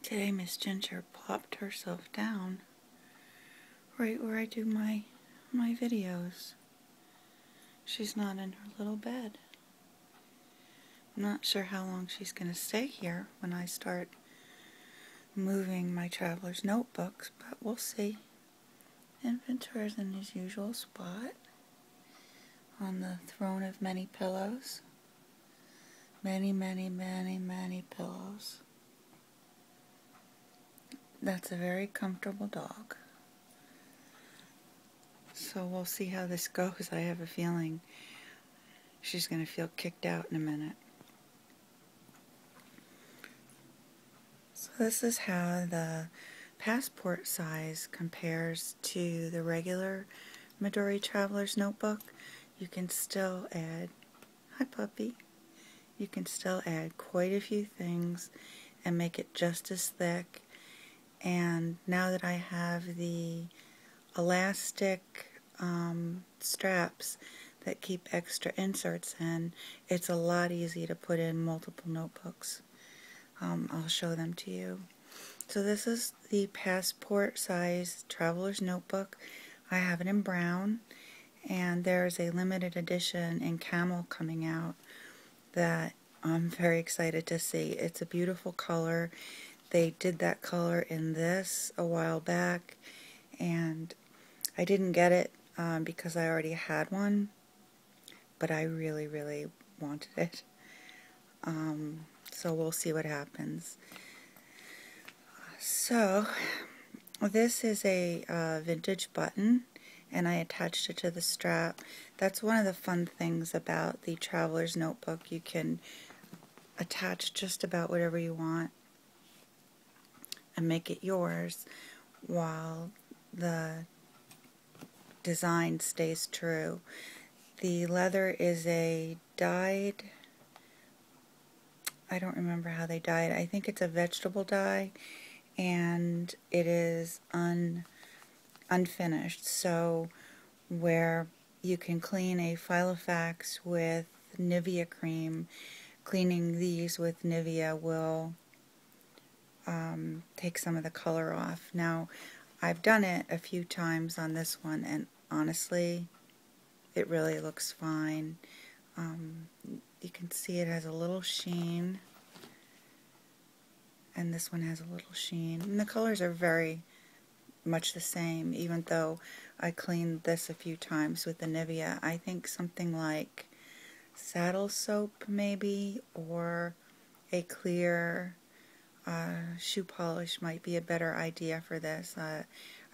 Today Miss Ginger plopped herself down right where I do my videos. She's not in her little bed. I'm not sure how long she's going to stay here when I start moving my traveler's notebooks, but we'll see. And Ventura's in his usual spot on the throne of many pillows. Many, many, many, many pillows. That's a very comfortable dog. So we'll see how this goes. I have a feeling she's going to feel kicked out in a minute. So this is how the passport size compares to the regular Midori Traveler's Notebook. You can still add, hi puppy, you can still add quite a few things and make it just as thick. And now that I have the elastic straps that keep extra inserts in, it's a lot easier to put in multiple notebooks. I'll show them to you. So this is the passport size traveler's notebook. I have it in brown, and there's a limited edition in camel coming out that I'm very excited to see. It's a beautiful color. They did that color in this a while back, and I didn't get it because I already had one, but I really, really wanted it. So we'll see what happens. So this is a vintage button, and I attached it to the strap. That's one of the fun things about the Traveler's Notebook. You can attach just about whatever you want and make it yours while the design stays true. The leather is a dyed, I don't remember how they dye it. I think it's a vegetable dye, and it is unfinished. So where you can clean a Filofax with Nivea cream, cleaning these with Nivea will take some of the color off. Now, I've done it a few times on this one, and honestly, it really looks fine. You can see it has a little sheen, and this one has a little sheen. And the colors are very much the same, even though I cleaned this a few times with the Nivea. I think something like saddle soap maybe, or a clear shoe polish might be a better idea for this. I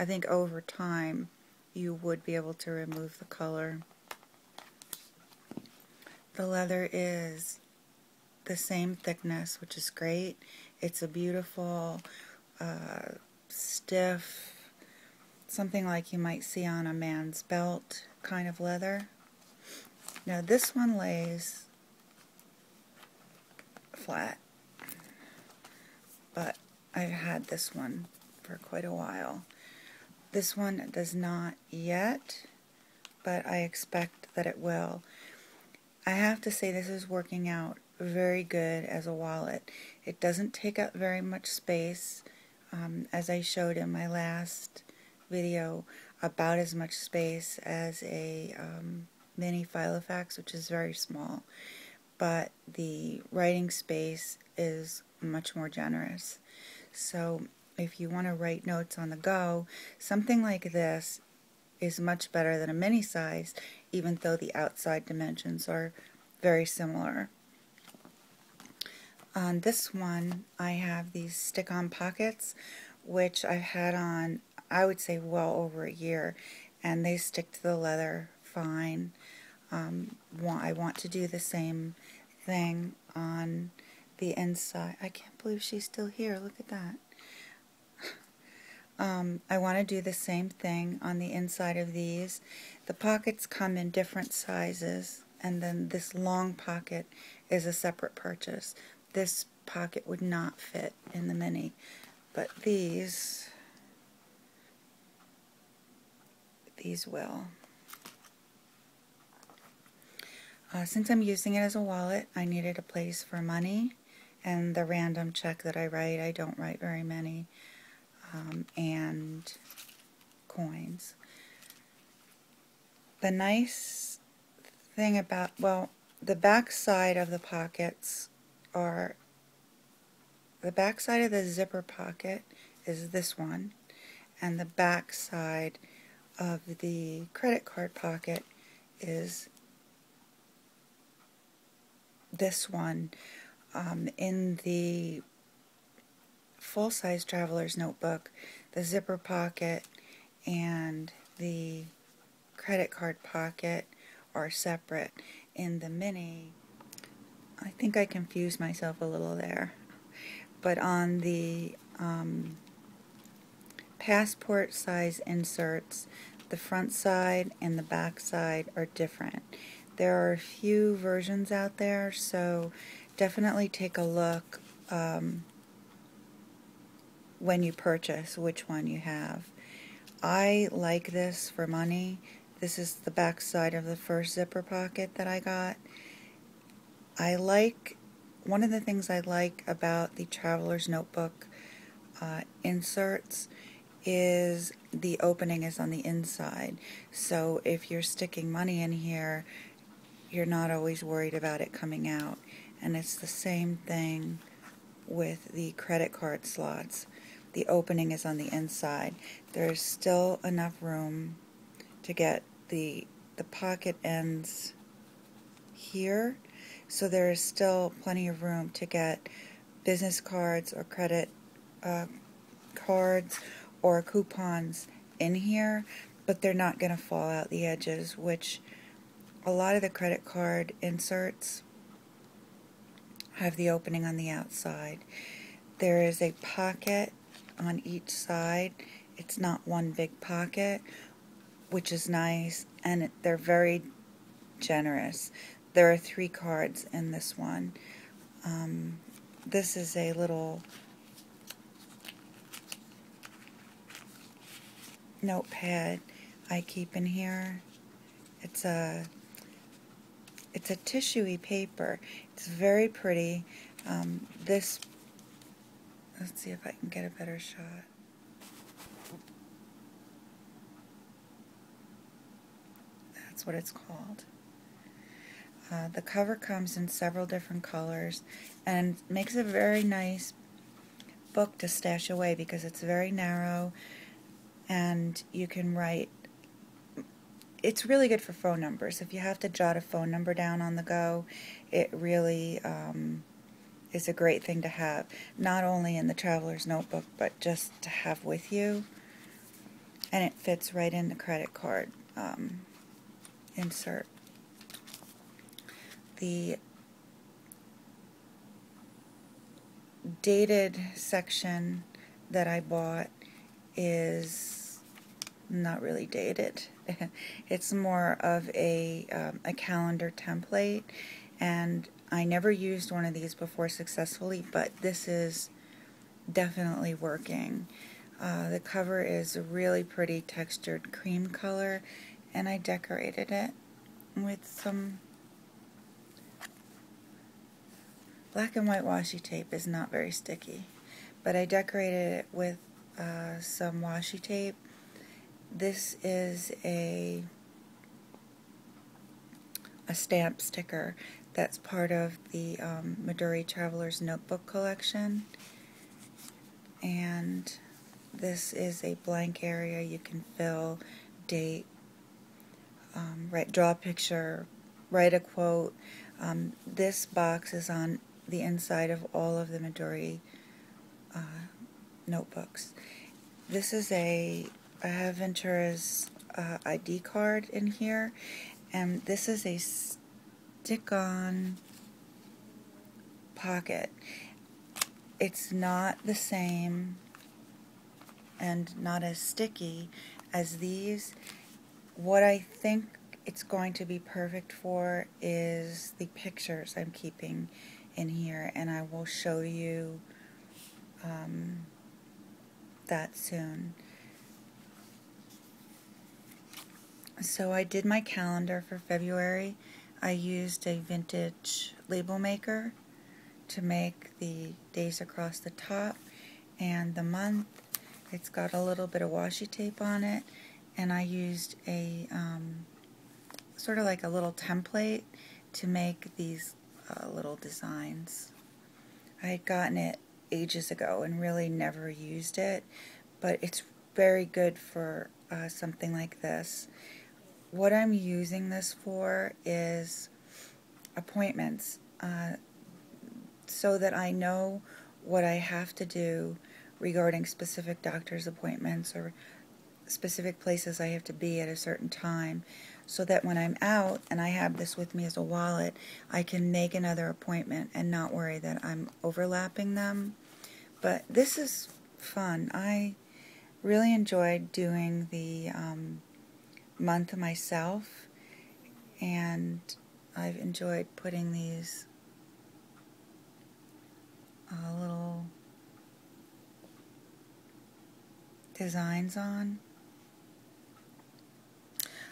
think over time you would be able to remove the color. The leather is the same thickness, which is great. It's a beautiful, stiff, something like you might see on a man's belt kind of leather. Now this one lays flat, but I've had this one for quite a while. This one does not yet, but I expect that it will. I have to say this is working out very good as a wallet. It doesn't take up very much space, as I showed in my last video, about as much space as a mini Filofax, which is very small, but the writing space is much more generous. So if you want to write notes on the go, something like this is much better than a mini size, even though the outside dimensions are very similar. On this one, I have these stick-on pockets, which I've had on, I would say, well over a year, and they stick to the leather fine. I want to do the same thing on the inside. I can't believe she's still here. Look at that. I want to do the same thing on the inside of these. The pockets come in different sizes, and then this long pocket is a separate purchase. This pocket would not fit in the mini, but these will. Since I'm using it as a wallet, I needed a place for money and the random check that I write. I don't write very many, and coins. The nice thing about, well, the back side of the pockets are, the back side of the zipper pocket is this one, and the back side of the credit card pocket is this one. In the full-size traveler's notebook, the zipper pocket and the credit card pocket are separate. In the mini, I think I confused myself a little there, but on the passport size inserts, the front side and the back side are different. There are a few versions out there, so definitely take a look when you purchase which one you have. I like this for money. This is the back side of the first zipper pocket that I got. One of the things I like about the Traveler's Notebook inserts is the opening is on the inside. So if you're sticking money in here, you're not always worried about it coming out. And it's the same thing with the credit card slots. The opening is on the inside. There's still enough room to get the pocket ends here, so there is still plenty of room to get business cards or credit cards or coupons in here, but they're not going to fall out the edges, which a lot of the credit card inserts have the opening on the outside. There is a pocket on each side. It's not one big pocket, which is nice, and they're very generous. There are 3 cards in this one. This is a little notepad I keep in here. It's a tissue-y paper. It's very pretty. Let's see if I can get a better shot. That's what it's called. The cover comes in several different colors and makes a very nice book to stash away because it's very narrow and you can write. It's really good for phone numbers. If you have to jot a phone number down on the go, it really is a great thing to have, not only in the Traveler's Notebook, but just to have with you. And it fits right in the credit card insert. The dated section that I bought is not really dated. It's more of a calendar template, and I never used one of these before successfully, but this is definitely working. The cover is a really pretty textured cream color, and I decorated it with some black and white washi tape. Is not very sticky, but I decorated it with some washi tape. This is a stamp sticker that's part of the Midori Traveler's Notebook collection, and this is a blank area you can fill, date, draw a picture, write a quote. This box is on the inside of all of the Midori notebooks. This is I have Ventura's ID card in here, and this is a stick-on pocket. It's not the same and not as sticky as these. What I think it's going to be perfect for is the pictures I'm keeping in here, and I will show you that soon. So I did my calendar for February. I used a vintage label maker to make the days across the top and the month. It's got a little bit of washi tape on it, and I used a sort of like a little template to make these little designs. I had gotten it ages ago and really never used it, but it's very good for something like this. What I'm using this for is appointments, so that I know what I have to do regarding specific doctor's appointments or specific places I have to be at a certain time, so that when I'm out and I have this with me as a wallet, I can make another appointment and not worry that I'm overlapping them. But this is fun. I really enjoyed doing the month myself, and I've enjoyed putting these little designs on.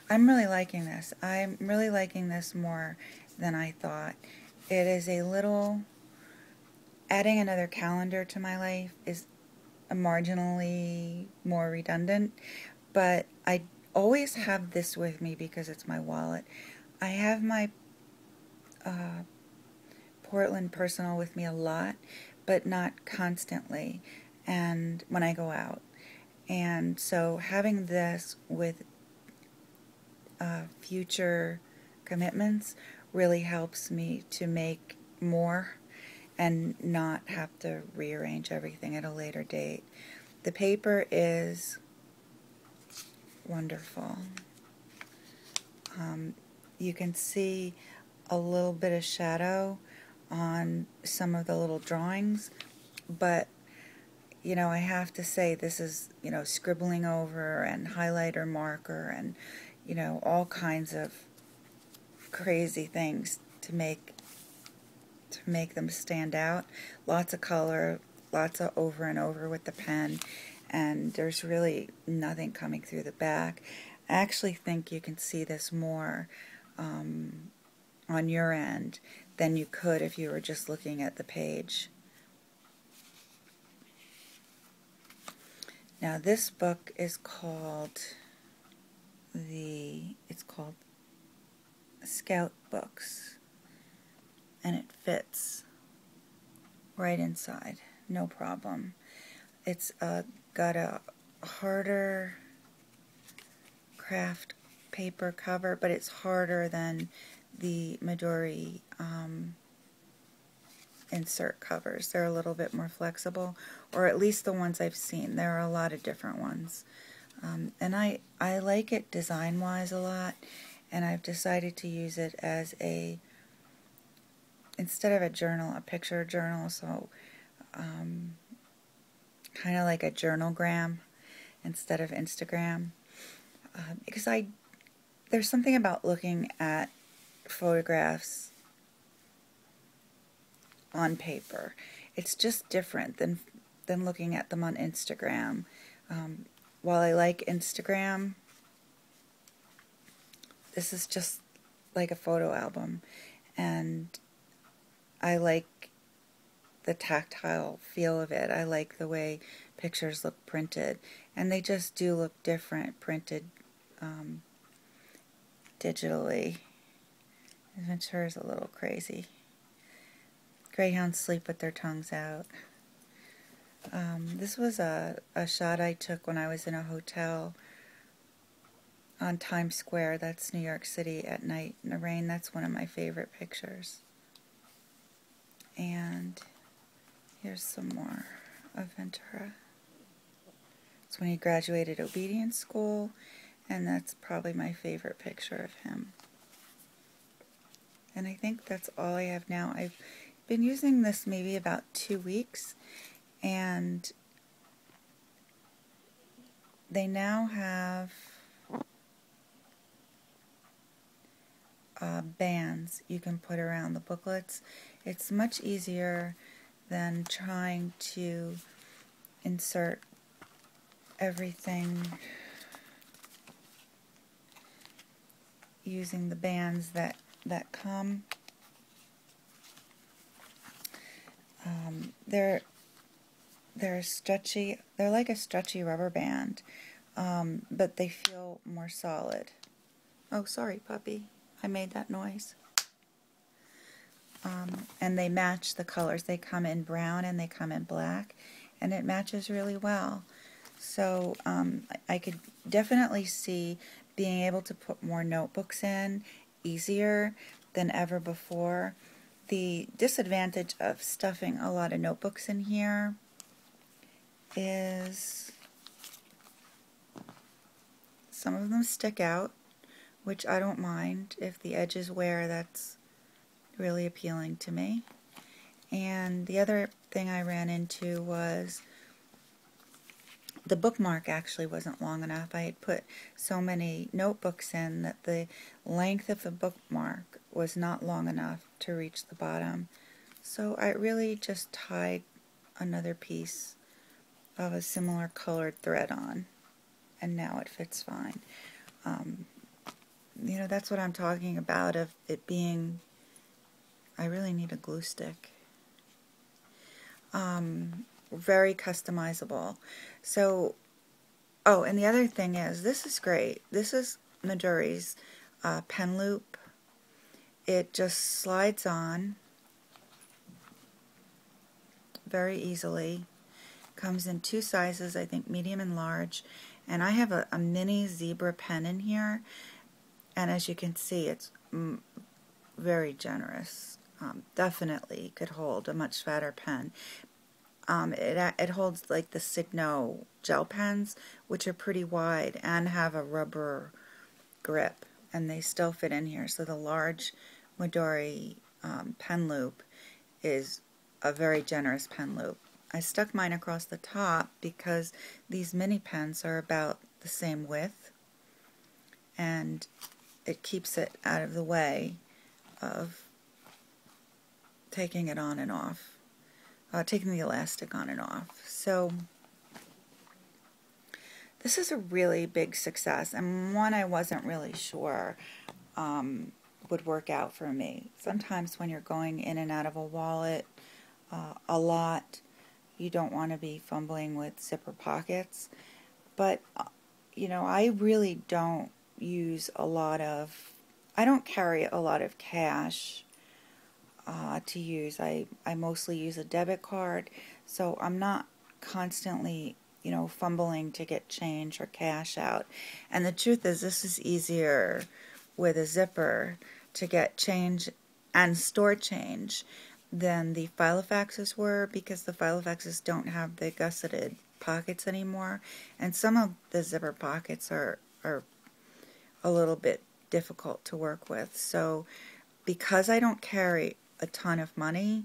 I'm really liking this. I'm really liking this more than I thought. It is a little, adding another calendar to my life is marginally more redundant, but I always have this with me because it's my wallet. I have my Portland Personal with me a lot, but not constantly, and when I go out. And so having this with future commitments really helps me to make more and not have to rearrange everything at a later date. The paper is wonderful. You can see a little bit of shadow on some of the little drawings, but you know, I have to say this is, you know, scribbling over and highlighter marker and, you know, all kinds of crazy things to make them stand out. Lots of color, lots of over and over with the pen, and there's really nothing coming through the back. I actually think you can see this more on your end than you could if you were just looking at the page. Now this book is called Scout Books, and it fits right inside, no problem. It's got a harder craft paper cover, but it's harder than the Midori insert covers. They're a little bit more flexible, or at least the ones I've seen. There are a lot of different ones. And I like it design-wise a lot, and I've decided to use it as instead of a journal, a picture journal, so kind of like a journalgram instead of Instagram. Because there's something about looking at photographs on paper. It's just different than looking at them on Instagram. While I like Instagram, this is just like a photo album, and I like the tactile feel of it. I like the way pictures look printed, and they just do look different printed digitally. Ventura is a little crazy. Greyhounds sleep with their tongues out. This was a shot I took when I was in a hotel on Times Square. That's New York City at night in the rain. That's one of my favorite pictures. And here's some more of Ventura. It's when he graduated obedience school, and that's probably my favorite picture of him. And I think that's all I have now. I've been using this maybe about 2 weeks, and they now have bands you can put around the booklets. It's much easier than trying to insert everything using the bands that come. They're stretchy. They're like a stretchy rubber band, but they feel more solid. Oh, sorry, puppy. I made that noise. And they match the colors. They come in brown and they come in black, and it matches really well. So I could definitely see being able to put more notebooks in easier than ever before. The disadvantage of stuffing a lot of notebooks in here is some of them stick out, which I don't mind. If the edges wear, that's really appealing to me. And the other thing I ran into was the bookmark actually wasn't long enough. I had put so many notebooks in that the length of the bookmark was not long enough to reach the bottom. So I really just tied another piece of a similar colored thread on, and now it fits fine. You know, that's what I'm talking about, of it being, I really need a glue stick. Very customizable. So, oh, and the other thing is, this is great. This is Midori's pen loop. It just slides on very easily. Comes in two sizes, I think medium and large. And I have a mini zebra pen in here. And as you can see, it's very generous. Definitely could hold a much fatter pen. It holds like the Signo gel pens, which are pretty wide and have a rubber grip, and they still fit in here. So the large Midori pen loop is a very generous pen loop. I stuck mine across the top because these mini pens are about the same width, and it keeps it out of the way of taking it on and off. Taking the elastic on and off. So this is a really big success, and one I wasn't really sure would work out for me. Sometimes when you're going in and out of a wallet a lot, you don't want to be fumbling with zipper pockets. But you know, I really don't use a lot of, I don't carry a lot of cash to use. I mostly use a debit card, so I'm not constantly, you know, fumbling to get change or cash out. And the truth is, this is easier with a zipper to get change and store change than the Filofaxes were, because the Filofaxes don't have the gusseted pockets anymore, and some of the zipper pockets are a little bit difficult to work with. So because I don't carry a ton of money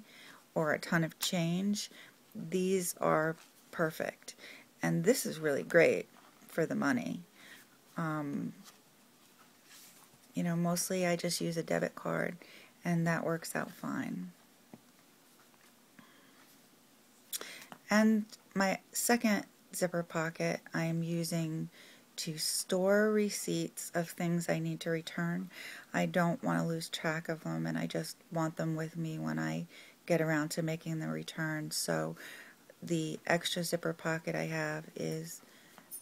or a ton of change, these are perfect. And this is really great for the money. You know, mostly I just use a debit card, and that works out fine. And my second zipper pocket I am using to store receipts of things I need to return. I don't want to lose track of them, and I just want them with me when I get around to making the return. So the extra zipper pocket I have is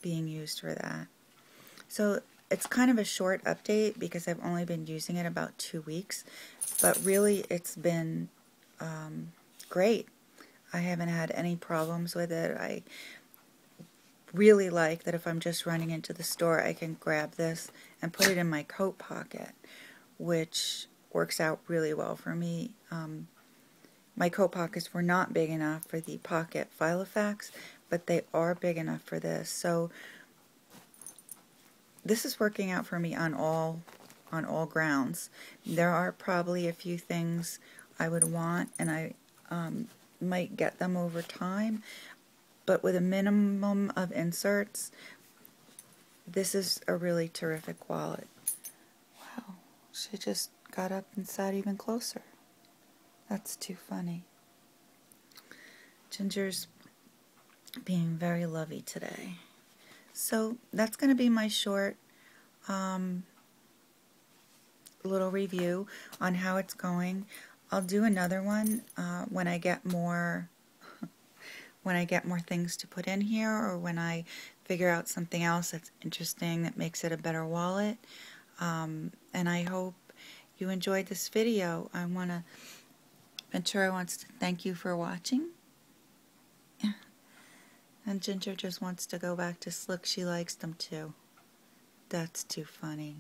being used for that. So it's kind of a short update because I've only been using it about 2 weeks, but really it's been great. I haven't had any problems with it. I really like that if I'm just running into the store, I can grab this and put it in my coat pocket, which works out really well for me. My coat pockets were not big enough for the pocket Filofax, but they are big enough for this. So this is working out for me on all grounds. There are probably a few things I would want, and I might get them over time, but with a minimum of inserts, this is a really terrific wallet. Wow, she just got up and sat even closer. That's too funny. Ginger's being very lovey today. So that's going to be my short little review on how it's going. I'll do another one when I get more things to put in here, or when I figure out something else that's interesting that makes it a better wallet. And I hope you enjoyed this video. Ventura wants to thank you for watching. And Ginger just wants to go back to sleep. She likes them too. That's too funny.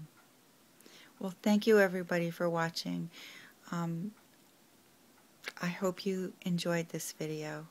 Well, thank you everybody for watching. I hope you enjoyed this video.